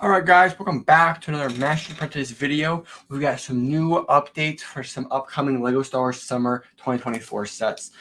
Alright guys, welcome back to another Master Apprentice video. We've got some new updates for some upcoming LEGO Star Wars Summer 2024 sets.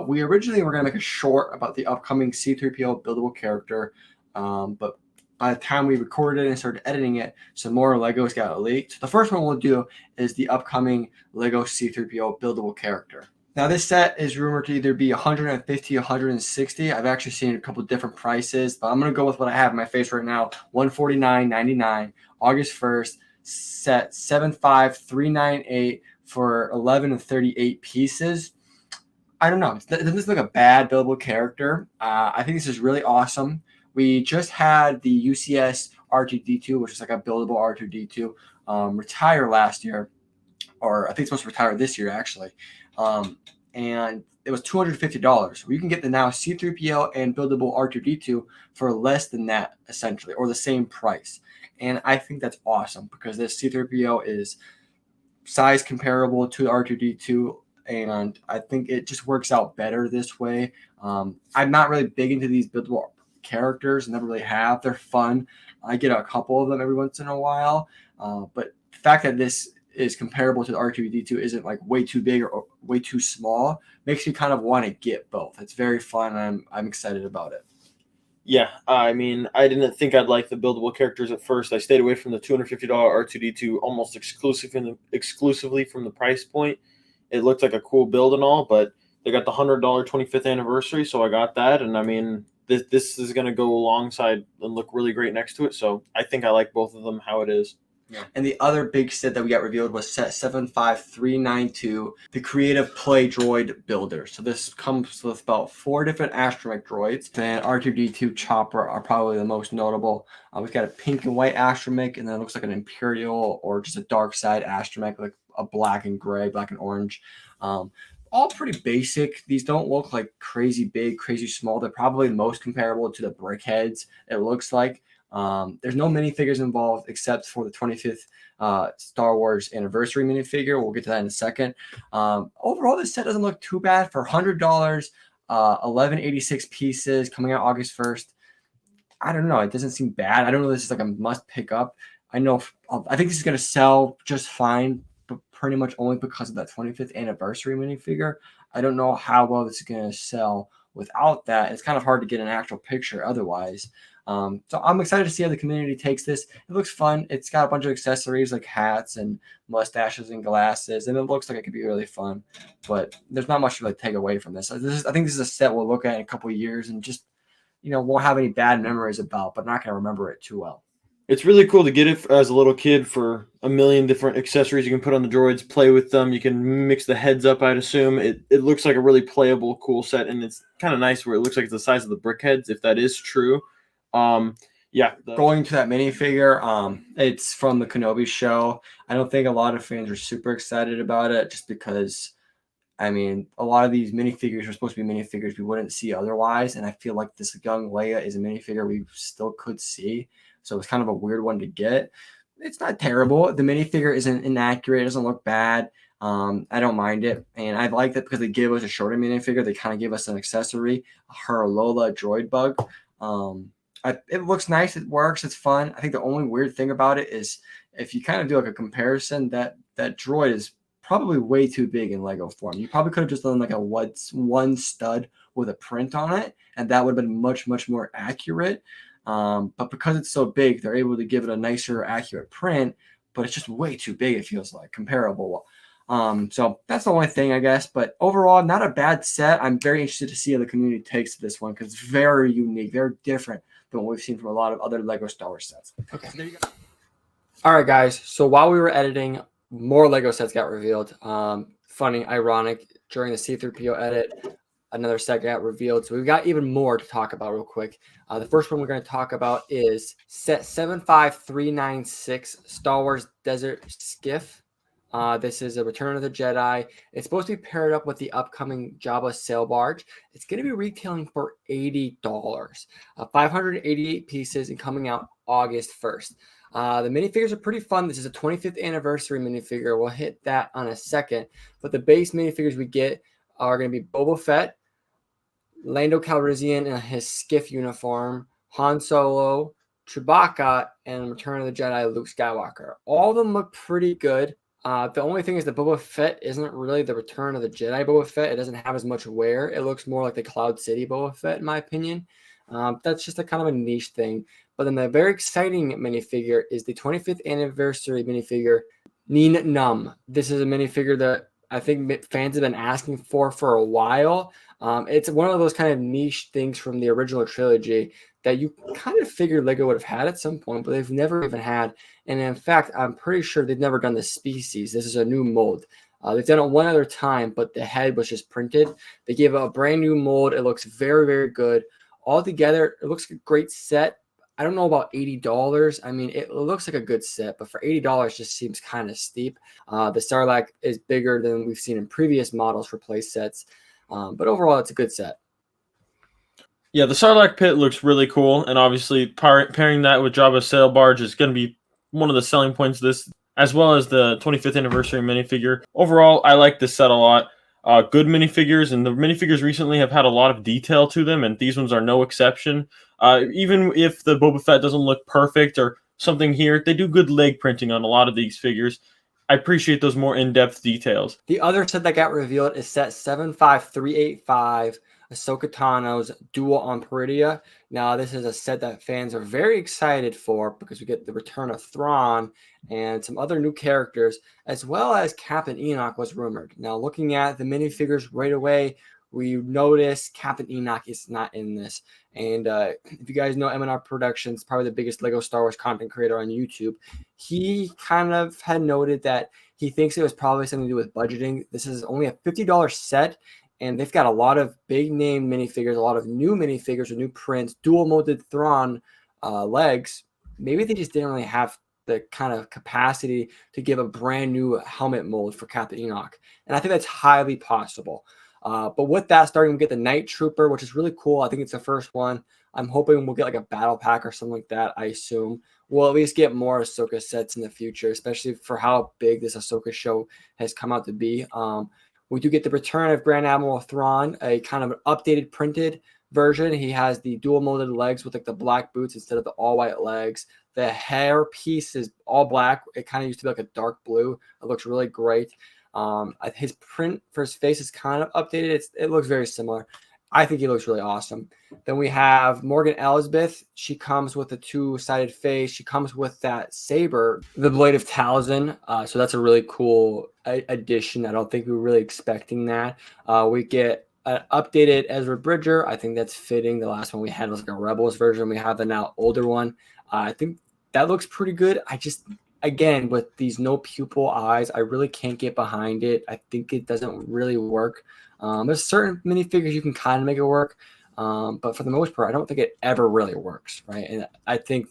We originally were going to make a short about the upcoming C-3PO buildable character, but by the time we recorded it and started editing it, some more Legos got leaked. So the first one we'll do is the upcoming LEGO C-3PO buildable character. Now this set is rumored to either be 150, 160. I've actually seen a couple different prices, but I'm going to go with what I have in my face right now. $149.99, August 1st, set 75398 for 11 and 38 pieces. I don't know. It doesn't look like a bad buildable character. I think this is really awesome. We just had the UCS R2-D2, which is like a buildable R2-D2, retire last year, or I think it's supposed to retire this year actually. And it was $250. You can get the now C-3PO and buildable R2-D2 for less than that, essentially, or the same price. And I think that's awesome because this C-3PO is size comparable to R2-D2, and I think it just works out better this way. I'm not really big into these buildable characters, never really have. They're fun. I get a couple of them every once in a while, but the fact that this is comparable to the R2-D2 isn't like way too big or way too small makes me kind of want to get both. It's very fun, and I'm excited about it. Yeah, I mean, I didn't think I'd like the buildable characters at first. I stayed away from the $250 R2-D2 almost exclusively from the price point. It looked like a cool build and all, but they got the $100 25th anniversary, so I got that. And I mean, this is going to go alongside and look really great next to it. So I think I like both of them how it is. Yeah. And the other big set that we got revealed was set 75392, the Creative Play Droid Builder. So this comes with about 4 different astromech droids. Then R2-D2 Chopper are probably the most notable. We've got a pink and white astromech, and then it looks like an Imperial or just a dark side astromech, like a black and gray, black and orange. All pretty basic. These don't look like crazy big, crazy small. They're probably most comparable to the Brickheads, it looks like. There's no minifigures involved except for the 25th Star Wars anniversary minifigure. We'll get to that in a second. Overall, this set doesn't look too bad for $100, 1186 pieces coming out August 1st. I don't know. It doesn't seem bad. I don't know if this is like a must pick up. I think this is going to sell just fine, but pretty much only because of that 25th anniversary minifigure. I don't know how well this is going to sell without that. It's kind of hard to get an actual picture otherwise. So I'm excited to see how the community takes this. It looks fun. It's got a bunch of accessories like hats and mustaches and glasses, and it looks like it could be really fun. But there's not much to like take away from this. I think this is a set we'll look at in a couple of years and just, won't have any bad memories about, but not going to remember it too well. It's really cool to get it as a little kid for a million different accessories you can put on the droids, play with them. You can mix the heads up, I'd assume. It looks like a really playable, cool set, and it's kind of nice where it looks like it's the size of the Brickheads, if that is true. Yeah. Going to that minifigure, it's from the Kenobi show. I don't think a lot of fans are super excited about it just because, I mean, a lot of these minifigures are supposed to be minifigures we wouldn't see otherwise, and I feel like this young Leia is a minifigure we still could see, so it's kind of a weird one to get. It's not terrible. The minifigure isn't inaccurate. It doesn't look bad. I don't mind it, and I like that because they give us a shorter minifigure. They kind of give us an accessory, her Lola droid bug. It looks nice. It works. It's fun. I think the only weird thing about it is if you kind of do like a comparison, that droid is probably way too big in Lego form. You probably could have just done like a one stud with a print on it, and that would have been much, much more accurate. But because it's so big, they're able to give it a nicer, accurate print, but it's just way too big, it feels like, comparable. So that's the only thing, I guess. But overall, not a bad set. I'm very interested to see how the community takes to this one because it's very unique, very different than what we've seen from a lot of other Lego Star Wars sets. Okay, there you go. All right, guys. So while we were editing, more Lego sets got revealed. Funny, ironic, during the C-3PO edit, another set got revealed. So we've got even more to talk about real quick. The first one we're going to talk about is set 75396 Star Wars Desert Skiff. This is a Return of the Jedi. It's supposed to be paired up with the upcoming Jabba sail barge. It's going to be retailing for $80. 588 pieces and coming out August 1st. The minifigures are pretty fun. This is a 25th anniversary minifigure. We'll hit that on a second. But the base minifigures we get are going to be Boba Fett, Lando Calrissian in his skiff uniform, Han Solo, Chewbacca, and Return of the Jedi Luke Skywalker. All of them look pretty good. The only thing is the Boba Fett isn't really the Return of the Jedi Boba Fett. It doesn't have as much wear. It looks more like the Cloud City Boba Fett, in my opinion. That's just a kind of a niche thing. But then the very exciting minifigure is the 25th anniversary minifigure, Nien Num. This is a minifigure that I think fans have been asking for a while. It's one of those kind of niche things from the original trilogy that you kind of figured Lego would have had at some point, but they've never even had. And in fact, I'm pretty sure they've never done the species. This is a new mold. They've done it one other time, but the head was just printed. They gave it a brand new mold. It looks very, very good. Altogether, it looks like a great set. I don't know about $80. I mean, it looks like a good set, but for $80 just seems kind of steep. The sarlacc is bigger than we've seen in previous models for play sets, but overall, it's a good set. Yeah, the sarlacc pit looks really cool, and obviously pairing that with Jabba's sail barge is going to be one of the selling points of this, as well as the 25th anniversary minifigure. Overall, I like this set a lot. Good minifigures, and the minifigures recently have had a lot of detail to them, and these ones are no exception. Even if the Boba Fett doesn't look perfect or something here, they do good leg printing on a lot of these figures. I appreciate those more in-depth details. The other set that got revealed is set 75385, Ahsoka Tano's Duel on Peridea. Now, this is a set that fans are very excited for because we get the return of Thrawn and some other new characters, as well as Captain Enoch was rumored. Now, looking at the minifigures right away, we notice Captain Enoch is not in this. And if you guys know M&R Productions, probably the biggest Lego Star Wars content creator on YouTube, he kind of had noted that he thinks it was probably something to do with budgeting. This is only a $50 set, and they've got a lot of big name minifigures, a lot of new minifigures with new prints, dual molded Thrawn legs. Maybe they just didn't really have the kind of capacity to give a brand new helmet mold for Captain Enoch. And I think that's highly possible. But with that, starting to get the Night Trooper, which is really cool. I think it's the first one. I'm hoping we'll get like a battle pack or something like that. I assume we'll at least get more Ahsoka sets in the future, especially for how big this Ahsoka show has come out to be. We do get the return of Grand Admiral Thrawn, a kind of an updated printed version. He has the dual molded legs with like the black boots instead of the all white legs. The hair piece is all black. It kind of used to be like a dark blue. It looks really great. His print for his face is kind of updated. It looks very similar. I think he looks really awesome. Then we have Morgan Elsbeth. She comes with a two-sided face. She comes with that saber, the Blade of Talzin. So that's a really cool addition. I don't think we were really expecting that. We get an updated Ezra Bridger. I think that's fitting. The last one we had was like a Rebels version. We have the now older one. I think that looks pretty good. Again, with these no pupil eyes, I really can't get behind it. I think it doesn't really work. There's certain minifigures you can kind of make it work, but for the most part, I don't think it ever really works, right? And I think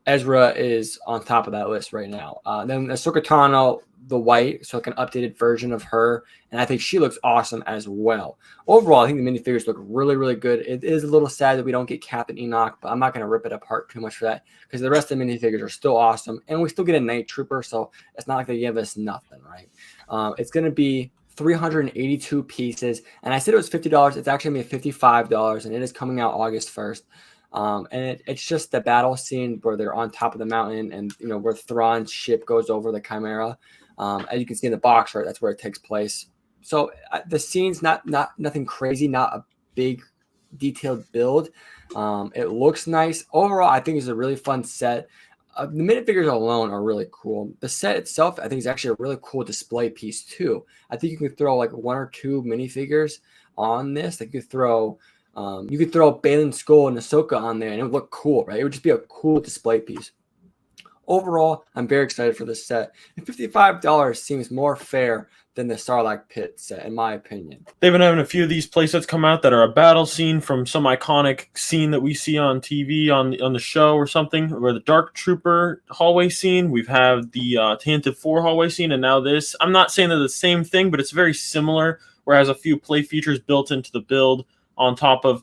Ezra is on top of that list right now. Then Ahsoka Tano, the white, so like an updated version of her, and I think she looks awesome as well. Overall, I think the minifigures look really, really good. It is a little sad that we don't get Captain Enoch, but I'm not going to rip it apart too much for that because the rest of the minifigures are still awesome, and we still get a Night Trooper, so it's not like they give us nothing, right? It's going to be 382 pieces, and I said it was $50. It's actually going to be $55, and it is coming out August 1st. And it's just the battle scene where they're on top of the mountain and, you know, where Thrawn's ship goes over the Chimera. As you can see in the box, right, that's where it takes place. So the scene's not nothing crazy, not a big detailed build. It looks nice. Overall, I think it's a really fun set. The minifigures alone are really cool. The set itself, I think, is actually a really cool display piece too. I think you can throw like one or two minifigures on this. Like you could throw Balin Skull and Ahsoka on there, and it would look cool, right? It would just be a cool display piece. Overall, I'm very excited for this set. And $55 seems more fair than the Sarlacc Pit set, in my opinion. They've been having a few of these playsets come out that are a battle scene from some iconic scene that we see on TV on the show or something, where the Dark Trooper hallway scene, we've had the Tantive 4 hallway scene, and now this. I'm not saying they're the same thing, but it's very similar, where it has a few play features built into the build on top of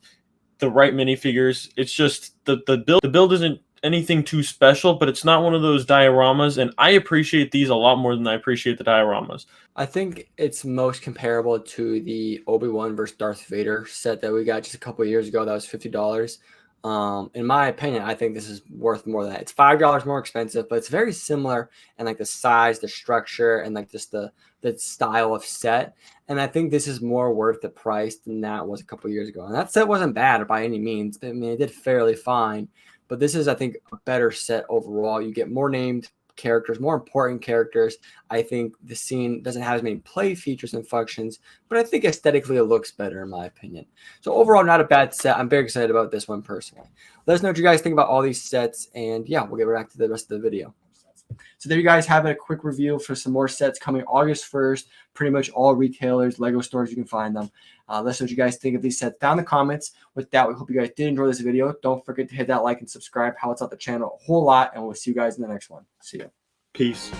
the right minifigures. It's just the build isn't anything too special, but it's not one of those dioramas, and I appreciate these a lot more than I appreciate the dioramas. I think it's most comparable to the Obi-Wan versus Darth Vader set that we got just a couple of years ago. That was $50. In my opinion, I think this is worth more than that. It's $5 more expensive, but it's very similar in like the size, the structure, and like just the style of set. And I think this is more worth the price than that was a couple years ago. And that set wasn't bad by any means. I mean, it did fairly fine, but this is, I think, a better set overall. You get more named characters, more important characters. I think the scene doesn't have as many play features and functions, but I think aesthetically it looks better in my opinion. So overall, not a bad set. I'm very excited about this one personally. Let us know what you guys think about all these sets, and yeah, we'll get back to the rest of the video. So there you guys have it, a quick review for some more sets coming August 1st. Pretty much all retailers, Lego stores, you can find them. Let us know what you guys think of these sets down in the comments. With that, we hope you guys did enjoy this video. Don't forget to hit that like and subscribe. Helps out the channel a whole lot, and we'll see you guys in the next one. See ya. Peace.